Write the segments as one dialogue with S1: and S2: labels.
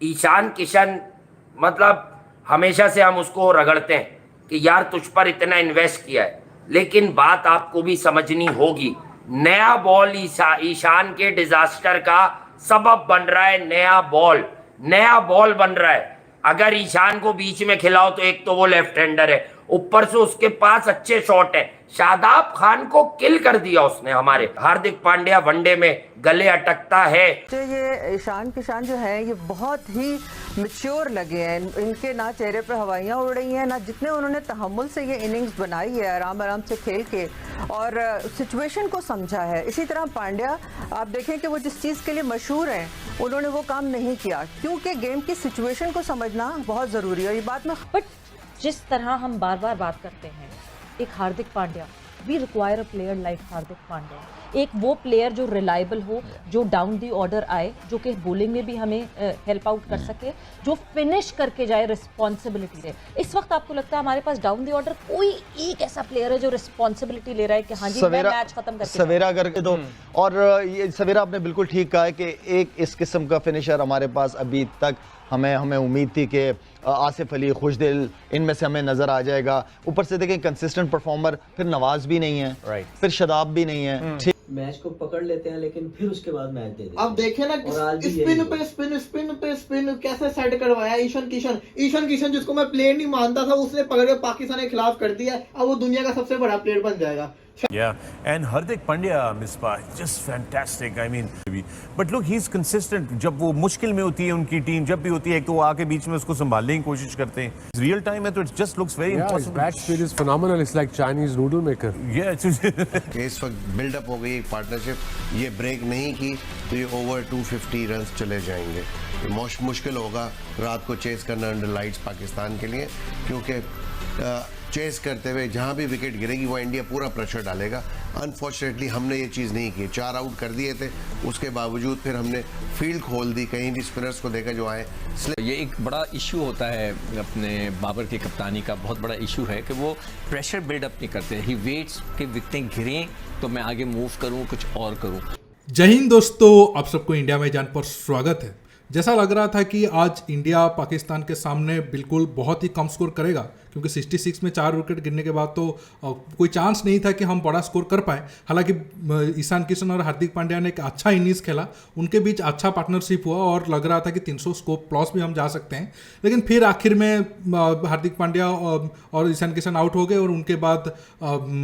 S1: ईशान किशन, मतलब हमेशा से हम उसको रगड़ते हैं कि यार तुझ पर इतना इन्वेस्ट किया है, लेकिन बात आपको भी समझनी होगी। नया बॉल ईशान के डिजास्टर का सबब बन रहा है। नया बॉल बन रहा है। अगर ईशान को बीच में खिलाओ तो एक तो वो लेफ्ट हैंडर है, ऊपर से उसके पास अच्छे शॉट है। शादाब खान को किल कर दिया उसने। हमारे हार्दिक पांड्या वनडे में गले अटकता है।
S2: तो ये ईशान किशन जो है ये बहुत ही मैच्योर लगे हैं। इनके ना चेहरे पर हवाइयाँ उड़ रही हैं, ना जितने उन्होंने तहम्मुल से ये इनिंग्स बनाई है आराम आराम से खेल के, और सिचुएशन को समझा है। इसी तरह पांड्या आप देखें कि वो जिस चीज़ के लिए मशहूर हैं उन्होंने वो काम नहीं किया, क्योंकि गेम की सिचुएशन को समझना बहुत ज़रूरी है। ये बात में
S3: बट जिस तरह हम बार बार बात करते हैं, एक Hardik Pandya, we require a player like Hardik Pandya, एक वो प्लेयर जो रिलायबल हो, जो डाउन दी ऑर्डर आए, जो कि बॉलिंग में भी हमें हेल्प आउट कर सके, जो फिनिश करके जाए, रिस्पॉन्सिबिलिटी ले। इस वक्त आपको लगता है हमारे पास डाउन दी ऑर्डर कोई एक ऐसा प्लेयर है जो रिस्पॉन्सिबिलिटी ले रहा है कि हाँ जी मैं मैच खत्म करके
S4: सवेरा करके दो। और ये सवेरा आपने बिल्कुल ठीक कहा है कि एक इस किस्म का फिनिशर हमारे पास अभी तक हमें उम्मीद थी कि आसिफ अली, खुशदिल, इनमें से हमें नजर आ जाएगा। ऊपर से देखें कंसिस्टेंट परफॉर्मर, फिर नवाज भी नहीं है, फिर शदाब भी नहीं है। ठीक,
S5: मैच को पकड़ लेते हैं लेकिन फिर उसके बाद मैच दे देते हैं।
S6: अब देखे ना स्पिन कैसे सेट करवाया ईशान किशन जिसको मैं प्लेयर नहीं मानता था, उसने पकड़ के पाकिस्तान के खिलाफ कर दिया। अब वो दुनिया का सबसे बड़ा प्लेयर बन जाएगा।
S7: Yeah, and Hardik Pandya, Misbah, just fantastic. I mean, but look, he's consistent. जब वो मुश्किल में होती है उनकी टीम, जब भी होती है, एक तो वो आके बीच में उसको संभालने की कोशिश करते हैं। Real time है तो it just looks very impossible.
S8: His bat speed is phenomenal. It's like Chinese noodle maker.
S7: Yeah,
S9: इस वक्त बिल्डअप हो गई एक पार्टनरशिप, ये ब्रेक नहीं की तो ये ओवर 250 रन चले जाएंगे। मुश्किल होगा रात को चेस करना अंडर लाइट्स पाकिस्तान के लिए, क्योंकि चेस करते हुए जहां भी विकेट गिरेगी वो इंडिया पूरा प्रेशर डालेगा। अनफॉर्चुनेटली हमने ये चीज़ नहीं की, 4 आउट कर दिए थे, उसके बावजूद फिर हमने फील्ड खोल दी, कहीं भी स्पिनर्स को देखा जो आए।
S10: ये एक बड़ा इशू होता है अपने बाबर की कप्तानी का, बहुत बड़ा इशू है कि वो प्रेशर बिल्डअप नहीं करते। ही वेट्स कि विकेटें गिरें तो मैं आगे मूव करूं, कुछ और करूं।
S11: जय हिंद दोस्तों, आप सबको इंडिया में जान पर स्वागत है। जैसा लग रहा था कि आज इंडिया पाकिस्तान के सामने बिल्कुल बहुत ही कम स्कोर करेगा, क्योंकि 66 में 4 विकेट गिरने के बाद तो कोई चांस नहीं था कि हम बड़ा स्कोर कर पाए। हालांकि ईशान किशन और हार्दिक पांड्या ने एक अच्छा इनिंग्स खेला, उनके बीच अच्छा पार्टनरशिप हुआ और लग रहा था कि 300 स्कोर प्लस भी हम जा सकते हैं। लेकिन फिर आखिर में हार्दिक पांड्या और ईशान किशन आउट हो गए और उनके बाद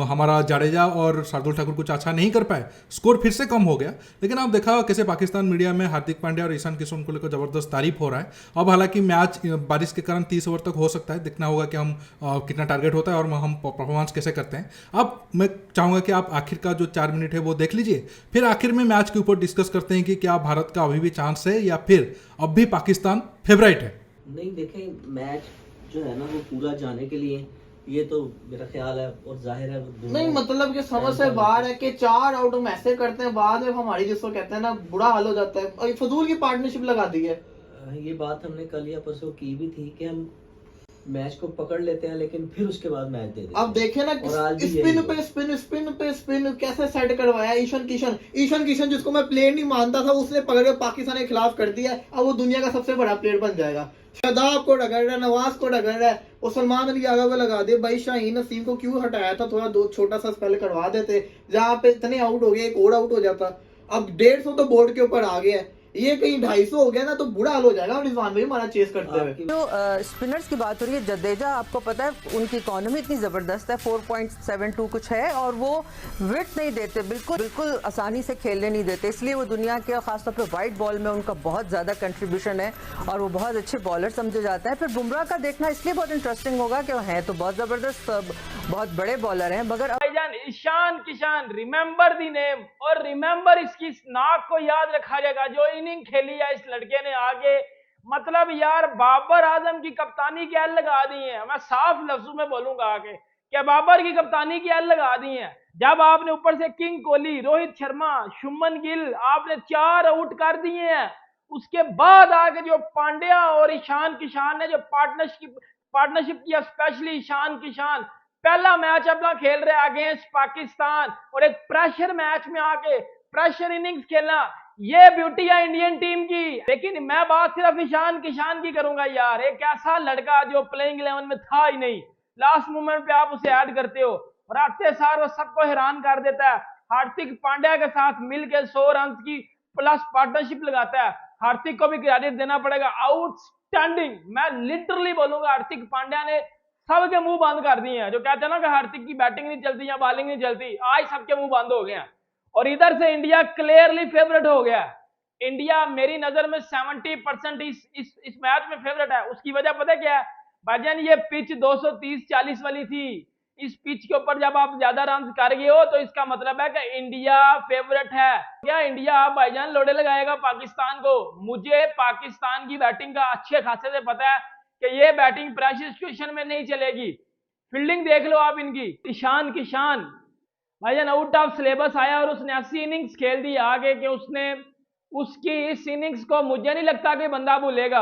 S11: हमारा जाडेजा और शार्दुल ठाकुर कुछ अच्छा नहीं कर पाए, स्कोर फिर से कम हो गया। लेकिन आप देखा कैसे पाकिस्तान मीडिया में हार्दिक पांड्या और ईशान किशन को लेकर जबरदस्त तारीफ हो रहा है। अब हालांकि मैच बारिश के कारण 30 ओवर तक हो सकता है, देखना होगा कि हम कितना टारगेट होता है और हम परफॉर्मेंस कैसे करते हैं। अब मैं चाहूंगा कि आप आखिर का जो 4 मिनट है वो देख लीजिए, फिर आखिर में मैच के ऊपर डिस्कस करते हैं कि क्या भारत का अभी भी चांस है या फिर अब भी पाकिस्तान फेवरेट है।
S5: नहीं, देखें मैच जो है ना वो पूरा जाने के लिए ये तो मेरा ख्याल है और जाहिर है
S6: नहीं, मतलब कि समझ से बाहर है कि 4 आउट हम ऐसे करते हैं, बाद में हमारी जिसको कहते हैं ना बुरा हाल हो जाता है और फजूल की पार्टनरशिप लगा दी है।
S5: ये बात हमने कल या परसों की भी थी कि हम मैच को पकड़ लेते हैं लेकिन फिर उसके बाद मैच दे देते हैं।
S6: अब देखे ना स्पिन कैसे सेट करवाया ईशान किशन जिसको मैं प्लेयर नहीं मानता था, उसने पकड़ के पाकिस्तान के खिलाफ कर दिया। अब वो दुनिया का सबसे बड़ा प्लेयर बन जाएगा। शादाब को रगड़ रहा है, नवाज को रगड़ रहा है, और सलमान अली आगा को लगा दे। भाई शाहीन नसीम को क्यों हटाया था, थोड़ा दो छोटा सा स्पेल करवा देते, जहाँ पे इतने आउट हो गए, एक और आउट हो जाता। अब 150 तो बोर्ड के ऊपर आ गया है, ये कहीं 250 हो गया ना तो बुरा हाल हो जाएगा। रिजवान भाई हमारा चेस करते हुए
S2: जो स्पिनर्स की बात हो रही है, जडेजा आपको पता है उनकी इकोनॉमी इतनी ज़बरदस्त है, 4.72 कुछ है, और वो विट नहीं देते, बिल्कुल आसानी से खेलने नहीं देते। इसलिए वो दुनिया के खासतौर पर वाइट बॉल में उनका बहुत ज़्यादा कंट्रीब्यूशन है और वो बहुत अच्छे बॉलर समझे जाते हैं। फिर बुमराह का देखना इसलिए बहुत इंटरेस्टिंग होगा कि हैं तो बहुत ज़बरदस्त, बहुत बड़े बॉलर हैं, मगर
S12: Ishan Kishan, remember the name और रिमेंबर इसकी नाक को याद रखा जाएगा जो इनिंग खेली है इस लड़के ने आगे। मतलब यार बाबर आजम की कप्तानी की एल लगा दी है। मैं साफ लफ्जों में बोलूंगा आगे कि बाबर की कप्तानी की एल लगा दी है। जब आपने ऊपर से किंग कोहली, रोहित शर्मा, शुभमन गिल आपने 4 आउट कर दिए हैं, उसके बाद आगे जो पांड्या और ईशान किशन ने जो पार्टनरशिप किया, स्पेशली ईशान किशन पहला मैच अपना खेल रहे अगेंस्ट पाकिस्तान और एक प्रेशर मैच में आके प्रेशर इनिंग्स खेलना, ये ब्यूटी है इंडियन टीम की। लेकिन मैं बात सिर्फ ईशान किशान की करूंगा यार। एक ऐसा लड़का जो प्लेइंग 11 में था ही नहीं, लास्ट मोमेंट पे आप उसे ऐड करते हो और आते सार वो सबको हैरान कर देता है। हार्दिक पांड्या के साथ मिलकर 100 रन की प्लस पार्टनरशिप लगाता है। हार्दिक को भी क्रेडिट देना पड़ेगा, आउटस्टैंडिंग। मैं लिटरली बोलूंगा हार्दिक पांड्या ने सबके मुंह बंद कर दिए हैं। जो कहते हैं ना कि हार्दिक की बैटिंग नहीं चलती या बॉलिंग नहीं चलती, आज सबके मुंह बंद हो गए हैं। और इधर से इंडिया क्लियरली फेवरेट हो गया है। इंडिया मेरी नजर में 70% इस मैच में फेवरेट है। उसकी वजह पता क्या है भाईजान? ये पिच 230-40 वाली थी। इस पिच के ऊपर जब आप ज्यादा रन कर गए हो तो इसका मतलब है कि इंडिया फेवरेट है। क्या इंडिया आप भाईजान लोड़े लगाएगा पाकिस्तान को? मुझे पाकिस्तान की बैटिंग का अच्छे खासे से पता है कि ये बैटिंग प्रेशर सिचुएशन में नहीं चलेगी। फील्डिंग देख लो आप इनकी। ईशान किशान भाईजान आउट ऑफ सिलेबस आया और उसने 80 इनिंग्स खेल दी आगे कि उसने उसकी इस इनिंग्स को मुझे नहीं लगता कि बंदा भूलेगा।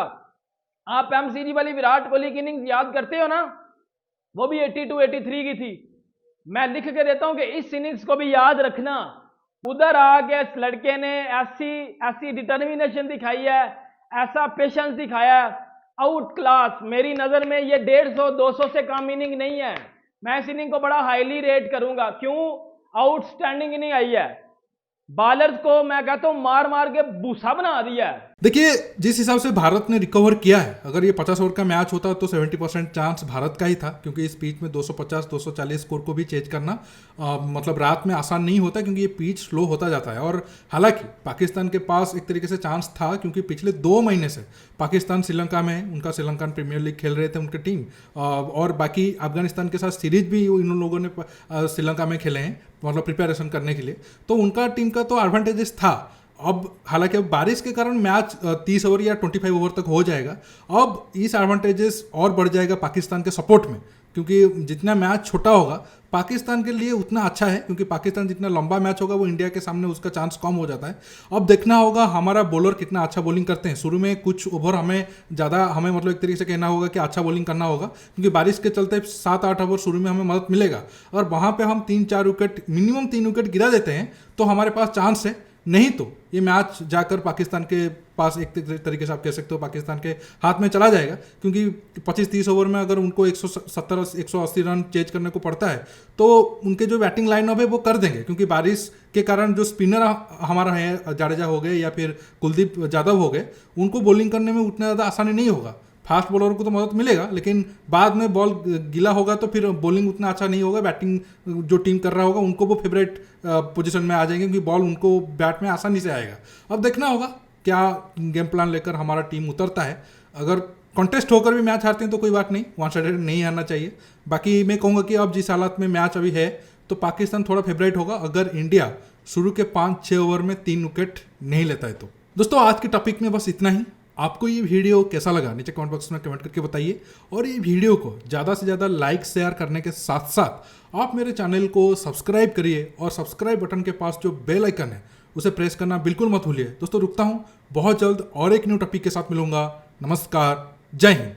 S12: आप एमसीजी वाली विराट कोहली की इनिंग्स याद करते हो ना, वो भी 82-83 की थी। मैं लिख के देता हूं कि इस इनिंग्स को भी याद रखना। उधर आके इस लड़के ने ऐसी डिटर्मिनेशन दिखाई है, ऐसा पेशेंस दिखाया है, आउट क्लास। मेरी नजर में ये 150-200 से कम इनिंग नहीं है। मैं इस इनिंग को बड़ा हाईली रेट करूंगा। क्यों? आउटस्टैंडिंग इनिंग आई है। बॉलर्स को मैं कहता हूं मार मार के भूसा बना दिया है।
S11: देखिए जिस हिसाब से भारत ने रिकवर किया है, अगर ये 50 ओवर का मैच होता तो 70% चांस भारत का ही था, क्योंकि इस पिच में 250-240 स्कोर को भी चेज करना मतलब रात में आसान नहीं होता, क्योंकि ये पिच स्लो होता जाता है। और हालांकि पाकिस्तान के पास एक तरीके से चांस था, क्योंकि पिछले 2 महीने से पाकिस्तान श्रीलंका में उनका श्रीलंकन प्रीमियर लीग खेल रहे थे उनकी टीम, और बाकी अफगानिस्तान के साथ सीरीज भी इन लोगों ने श्रीलंका में खेले हैं, मतलब प्रिपरेशन करने के लिए। तो उनका टीम का तो एडवांटेजेस था। अब हालांकि अब बारिश के कारण मैच 30 ओवर या 25 ओवर तक हो जाएगा। अब इस एडवांटेजेस और बढ़ जाएगा पाकिस्तान के सपोर्ट में, क्योंकि जितना मैच छोटा होगा पाकिस्तान के लिए उतना अच्छा है, क्योंकि पाकिस्तान जितना लंबा मैच होगा वो इंडिया के सामने उसका चांस कम हो जाता है। अब देखना होगा हमारा बॉलर कितना अच्छा बॉलिंग करते हैं। शुरू में कुछ ओवर हमें मतलब एक तरीके से कहना होगा कि अच्छा बॉलिंग करना होगा, क्योंकि बारिश के चलते 7-8 ओवर शुरू में हमें मदद मिलेगा। और वहाँ पर हम 3-4 विकेट मिनिमम 3 विकेट गिरा देते हैं तो हमारे पास चांस है। नहीं तो ये मैच जाकर पाकिस्तान के पास एक तरीके से आप कह सकते हो पाकिस्तान के हाथ में चला जाएगा, क्योंकि 25-30 ओवर में अगर उनको 170-180 रन चेज करने को पड़ता है तो उनके जो बैटिंग लाइनअप है वो कर देंगे, क्योंकि बारिश के कारण जो स्पिनर हमारा है, जाडेजा हो गए या फिर कुलदीप यादव हो गए, उनको बॉलिंग करने में उतना ज़्यादा आसानी नहीं होगा। फास्ट बॉलर को तो मदद मिलेगा, लेकिन बाद में बॉल गीला होगा तो फिर बॉलिंग उतना अच्छा नहीं होगा। बैटिंग जो टीम कर रहा होगा उनको वो फेवरेट पोजीशन में आ जाएंगे, क्योंकि बॉल उनको बैट में आसानी से आएगा। अब देखना होगा क्या गेम प्लान लेकर हमारा टीम उतरता है। अगर कॉन्टेस्ट होकर भी मैच हारते हैं तो कोई बात नहीं, वन साइडेड नहीं हारना चाहिए। बाकी मैं कहूँगा कि अब जिस हालात में मैच अभी है तो पाकिस्तान थोड़ा फेवरेट होगा, अगर इंडिया शुरू के 5-6 ओवर में 3 विकेट नहीं लेता है तो। दोस्तों आज के टॉपिक में बस इतना ही। आपको ये वीडियो कैसा लगा नीचे कमेंट बॉक्स में कमेंट करके बताइए, और ये वीडियो को ज़्यादा से ज़्यादा लाइक शेयर करने के साथ साथ आप मेरे चैनल को सब्सक्राइब करिए, और सब्सक्राइब बटन के पास जो बेल आइकन है उसे प्रेस करना बिल्कुल मत भूलिए। दोस्तों रुकता हूँ, बहुत जल्द और एक न्यू टॉपिक के साथ मिलूंगा। नमस्कार, जय हिंद।